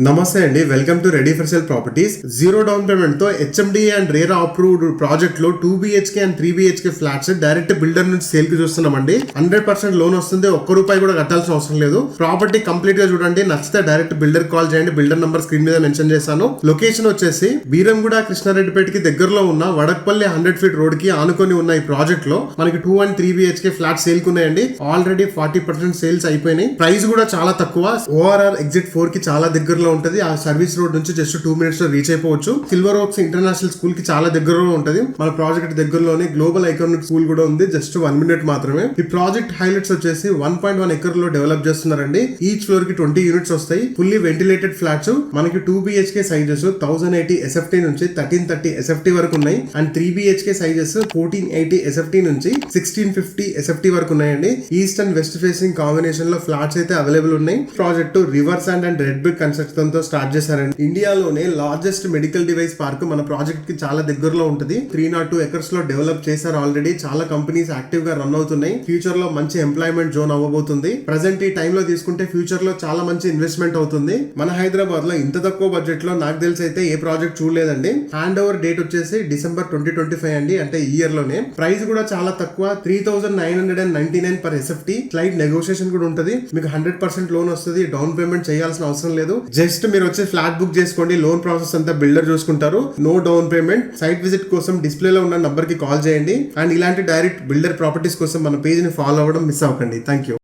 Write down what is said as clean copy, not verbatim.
నమస్తే అండి, welcome to ready for sale properties. Zero down payment తో HMDA and RERA approved project లో 2 BHK and 3 BHK flats direct builder నుంచి sale కి చూస్తున్నామండి. 100% లోన్ వస్తుంది, ఒక్క రూపాయి కూడా కట్టాల్సిన అవసరం లేదు. ప్రాపర్టీ కంప్లీట్ గా చూడండి, నచ్చితే డైరెక్ట్ బిల్డర్ కాల్ చేయండి. బిల్డర్ నంబర్ స్క్రీన్ మీద మెన్షన్ చేశాను. లొకేషన్ వచ్చేసి బీరంగూడ కృష్ణారెడ్డిపేటకి దగ్గరలో ఉన్న వడక్పల్లి 100 ఫీట్ రోడ్ కి ఆనుకొని ఉన్న ఈ ప్రాజెక్ట్ లో మనకి 2 and 3 BHK ఫ్లాట్స్ సేల్ కున్నాయండి. ఆల్రెడీ 40% సేల్స్ అయిపోయినాయి. ప్రైస్ కూడా చాలా తక్కువ. ఓఆర్ఆర్ ఎగ్జిట్ 4 కి చాలా దగ్గరలో ఉంటది. ఆ సర్వీస్ రోడ్ నుంచి జస్ట్ 2 minutes లో రీచ్ అయిపోవచ్చు. సిల్వర్ ఓక్స్ ఇంటర్నేషనల్ స్కూల్ కి చాలా దగ్గరలో ఉంటది. మన ప్రాజెక్ట్ దగ్గరలోనే గ్లోబల్ ఐకానిక్ స్కూల్ కూడా ఉంది, జస్ట్ 1 minute మాత్రమే. ఈ ప్రాజెక్ట్ హైలైట్స్ వచ్చేసి 1.1 acre లో డెవలప్ చేస్తున్నారండి. ఈచ్ ఫ్లోర్ కి 20 units వస్తాయి. Fully ventilated flats. మనకి 2 BHK సైజెస్ 1080 SFT నుంచి 1330 SFT వరకు ఉన్నాయి. అండ్ 3 BHK సైజెస్ 1480 SFT నుంచి 1650 SFT వరకు ఉన్నాయండి. East and west facing combination లో ఫ్లాట్స్ అయితే అవైలబుల్ ఉన్నాయి. Project river sand and red brick construction తో స్టార్ట్ చేశారండి. ఇండియాలోనే లార్జెస్ట్ మెడికల్ డివైస్ పార్క్ మన ప్రాజెక్ట్ కి చాలా దగ్గరలో ఉంటుంది. 302 acres లో డెవలప్ చేశారు ఆల్రెడీ. చాలా కంపెనీస్ యాక్టివ్ గా రన్ అవుతున్నాయి. ఫ్యూచర్ లో మంచి ఎంప్లాయ్మెంట్ జోన్ అవ్వబోతుంది. ప్రెసెంట్ ఈ టైం లో తీసుకుంటే ఫ్యూచర్ లో చాలా మంచి ఇన్వెస్ట్మెంట్ అవుతుంది. మన హైదరాబాద్ లో ఇంత తక్కువ బడ్జెట్ లో నాకు తెలిసి అయితే ఏ ప్రాజెక్ట్ చూడలేదండి. హ్యాండ్ ఓవర్ డేట్ వచ్చేసి December 2025 అండి, అంటే ఈ ఇయర్ లోనే. ప్రైస్ కూడా చాలా తక్కువ, 3999 per SFT. స్లైడ్ నెగోషియేషన్ కూడా ఉంటుంది. మీకు 100% లోన్ వస్తుంది. డౌన్ పేమెంట్ చేయాల్సిన అవసరం లేదు. జస్ట్ మీరు వచ్చి ఫ్లాట్ బుక్ చేసుకోండి. లోన్ ప్రాసెస్ అంతా బిల్డర్ చూసుకుంటారు. No down payment. Site visit కోసం డిస్ప్లే లో ఉన్న నంబర్ కి కాల్ చేయండి. అండ్ ఇలాంటి డైరెక్ట్ బిల్డర్ ప్రాపర్టీస్ కోసం మన పేజ్ ని ఫాలో అవ్వడం మిస్ అవ్వకండి. Thank you.